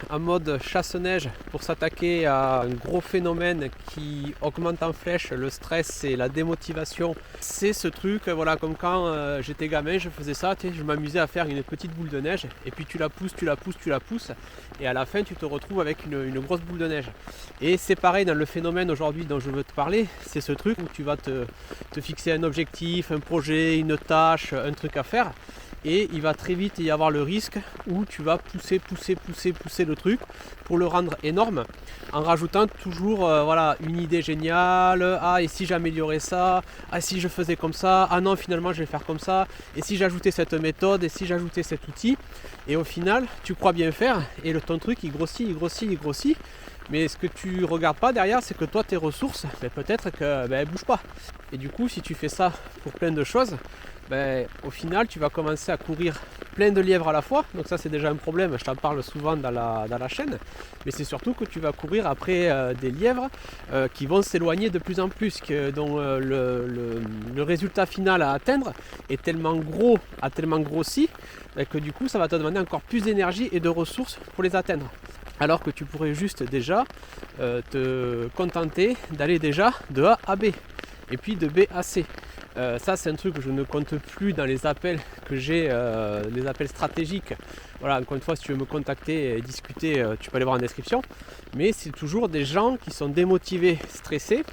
en mode chasse-neige pour s'attaquer à un gros phénomène qui augmente en flèche le stress et la démotivation. C'est ce truc, voilà, comme quand j'étais gamin, je faisais ça, je m'amusais à faire une petite boule de neige et puis tu la pousses, tu la pousses, tu la pousses et à la fin tu te retrouves avec une grosse boule de neige. Et c'est pareil dans le phénomène aujourd'hui dont je veux te parler, c'est ce truc où tu vas te fixer un objectif, un projet, une tâche, un truc à faire. Et il va très vite y avoir le risque où tu vas pousser le truc pour le rendre énorme en rajoutant toujours voilà, une idée géniale. Ah, et si j'améliorais ça? Ah, si je faisais comme ça? Ah non, finalement je vais faire comme ça. Et si j'ajoutais cette méthode? Et si j'ajoutais cet outil? Et au final, tu crois bien faire et ton truc il grossit, il grossit, il grossit. Mais ce que tu regardes pas derrière, c'est que toi tes ressources, peut-être qu'elles ne bougent pas. Et du coup, si tu fais ça pour plein de choses, au final tu vas commencer à courir plein de lièvres à la fois. Donc ça c'est déjà un problème, je t'en parle souvent dans la chaîne. Mais c'est surtout que tu vas courir après des lièvres qui vont s'éloigner de plus en plus, dont le résultat final à atteindre est tellement gros, a tellement grossi, que du coup ça va te demander encore plus d'énergie et de ressources pour les atteindre. Alors que tu pourrais juste déjà te contenter d'aller déjà de A à B et puis de B à C. Ça c'est un truc que je ne compte plus dans les appels que j'ai, les appels stratégiques. Voilà, encore une fois, si tu veux me contacter et discuter, tu peux aller voir en description. Mais c'est toujours des gens qui sont démotivés, stressés,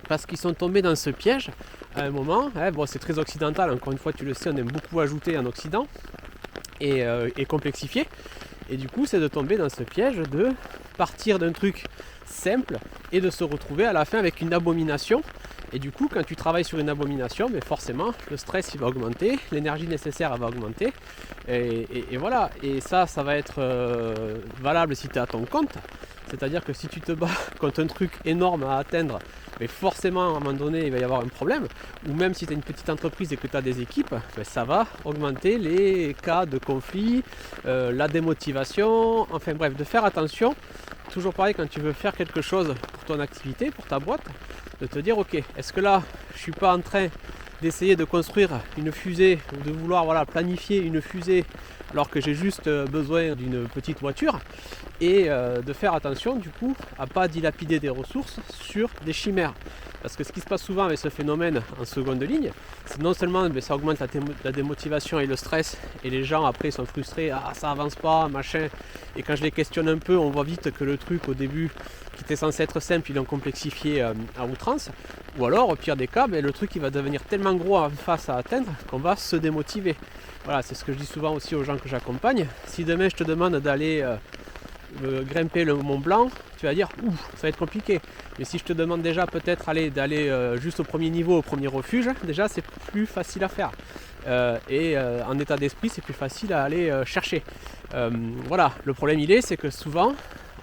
parce qu'ils sont tombés dans ce piège à un moment. Bon, c'est très occidental, encore une fois tu le sais, on aime beaucoup ajouter en Occident et complexifier. Et du coup c'est de tomber dans ce piège de partir d'un truc simple et de se retrouver à la fin avec une abomination. Et du coup quand tu travailles sur une abomination, mais forcément le stress il va augmenter, l'énergie nécessaire va augmenter. Et voilà, et ça va être valable si tu es à ton compte. C'est-à-dire que si tu te bats contre un truc énorme à atteindre, mais forcément à un moment donné il va y avoir un problème. Ou même si tu as une petite entreprise et que tu as des équipes, ça va augmenter les cas de conflit, la démotivation, enfin bref, de faire attention. Toujours pareil, quand tu veux faire quelque chose pour ton activité, pour ta boîte, de te dire ok, est-ce que là je suis pas en train d'essayer de construire une fusée ou de vouloir planifier une fusée alors que j'ai juste besoin d'une petite voiture, et de faire attention du coup à pas dilapider des ressources sur des chimères. Parce que ce qui se passe souvent avec ce phénomène en seconde ligne, c'est non seulement ça augmente la démotivation et le stress, et les gens après sont frustrés, ah ça avance pas, machin, et quand je les questionne un peu, on voit vite que le truc au début qui était censé être simple, ils l'ont complexifié à outrance, ou alors au pire des cas, le truc il va devenir tellement gros en face à atteindre qu'on va se démotiver. Voilà, c'est ce que je dis souvent aussi aux gens que j'accompagne. Si demain je te demande d'aller grimper le Mont Blanc, tu vas dire ouf, ça va être compliqué. Mais si je te demande déjà peut-être d'aller juste au premier niveau, au premier refuge, déjà c'est plus facile à faire. En état d'esprit, c'est plus facile à aller chercher. Voilà, le problème c'est que souvent,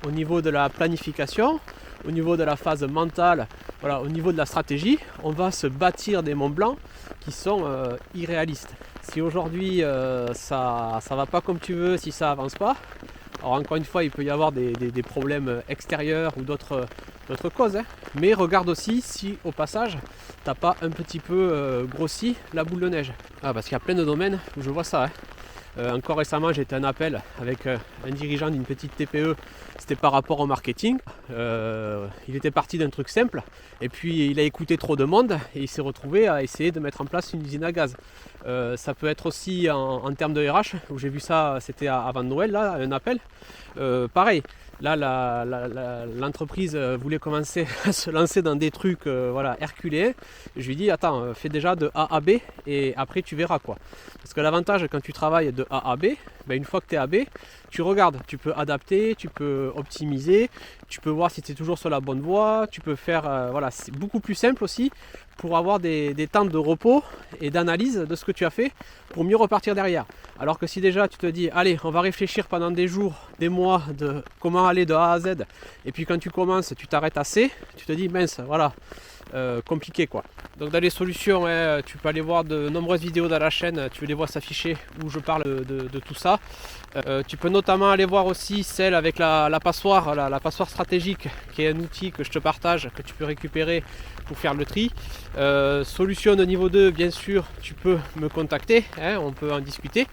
au niveau de la planification, au niveau de la phase mentale, voilà, au niveau de la stratégie, on va se bâtir des Monts Blancs qui sont irréalistes. Si aujourd'hui ça va pas comme tu veux, si ça avance pas, alors encore une fois il peut y avoir des problèmes extérieurs ou d'autres causes, mais regarde aussi si au passage t'as pas un petit peu grossi la boule de neige. Parce qu'il y a plein de domaines où je vois ça. Encore récemment j'ai été en appel avec un dirigeant d'une petite TPE, c'était par rapport au marketing. Il était parti d'un truc simple et puis il a écouté trop de monde et il s'est retrouvé à essayer de mettre en place une usine à gaz. Ça peut être aussi en termes de RH, où j'ai vu ça, c'était avant Noël, là, un appel. Pareil, là l'entreprise voulait commencer à se lancer dans des trucs herculéens. Je lui ai dit attends, fais déjà de A à B et après tu verras quoi. Parce que l'avantage quand tu travailles de A à B, une fois que tu es à B, tu regardes, tu peux adapter, tu peux optimiser, tu peux voir si tu es toujours sur la bonne voie, tu peux faire, c'est beaucoup plus simple aussi pour avoir des temps de repos et d'analyse de ce que tu as fait pour mieux repartir derrière. Alors que si déjà tu te dis allez, on va réfléchir pendant des jours, des mois de comment aller de A à Z, et puis quand tu commences tu t'arrêtes à C, tu te dis mince, voilà, compliqué quoi. Donc dans les solutions, tu peux aller voir de nombreuses vidéos dans la chaîne, tu les vois s'afficher où je parle de tout ça. Tu peux notamment aller voir aussi celle avec la passoire, la passoire stratégique, qui est un outil que je te partage, que tu peux récupérer pour faire le tri. Solution de niveau 2, bien sûr, tu peux me contacter, on peut en discuter.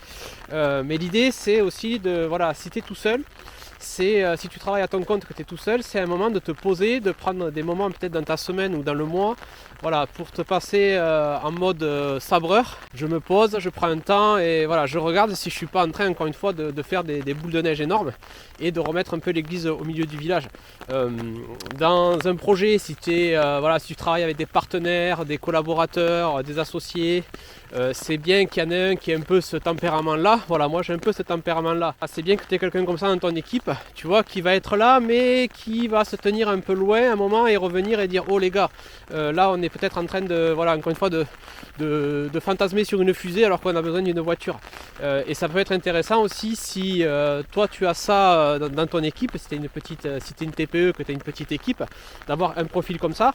Mais l'idée c'est aussi de, si tu es tout seul, c'est si tu travailles à ton compte, que tu es tout seul, c'est un moment de te poser, de prendre des moments peut-être dans ta semaine ou dans le mois, voilà, pour te passer en mode sabreur. Je me pose, je prends un temps et voilà, je regarde si je suis pas en train encore une fois de faire des boules de neige énormes et de remettre un peu l'église au milieu du village. Dans un projet, si voilà, si tu travailles avec des partenaires, des collaborateurs, des associés, c'est bien qu'il y en ait un qui ait un peu ce tempérament-là. Voilà, moi j'ai un peu ce tempérament-là. C'est bien que tu aies quelqu'un comme ça dans ton équipe, tu vois, qui va être là, mais qui va se tenir un peu loin un moment et revenir et dire oh les gars, là on est peut-être en train de, voilà, encore une fois, de fantasmer sur une fusée alors qu'on a besoin d'une voiture. Et ça peut être intéressant aussi si toi tu as ça dans ton équipe, si tu es une TPE, que tu as une petite équipe, d'avoir un profil comme ça,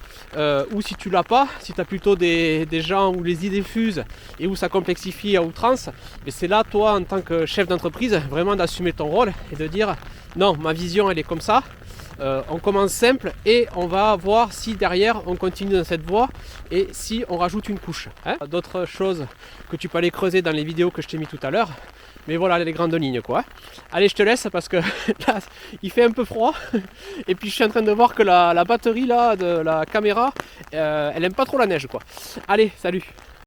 ou si tu l'as pas, si tu as plutôt des gens où les idées fusent et où ça complexifie à outrance, et c'est là toi en tant que chef d'entreprise vraiment d'assumer ton rôle et de dire non, ma vision elle est comme ça. On commence simple et on va voir si derrière on continue dans cette voie et si on rajoute une couche. D'autres choses que tu peux aller creuser dans les vidéos que je t'ai mis tout à l'heure. Mais voilà les grandes lignes quoi. Allez, je te laisse parce que là il fait un peu froid et puis je suis en train de voir que la batterie là de la caméra elle aime pas trop la neige quoi. Allez, salut.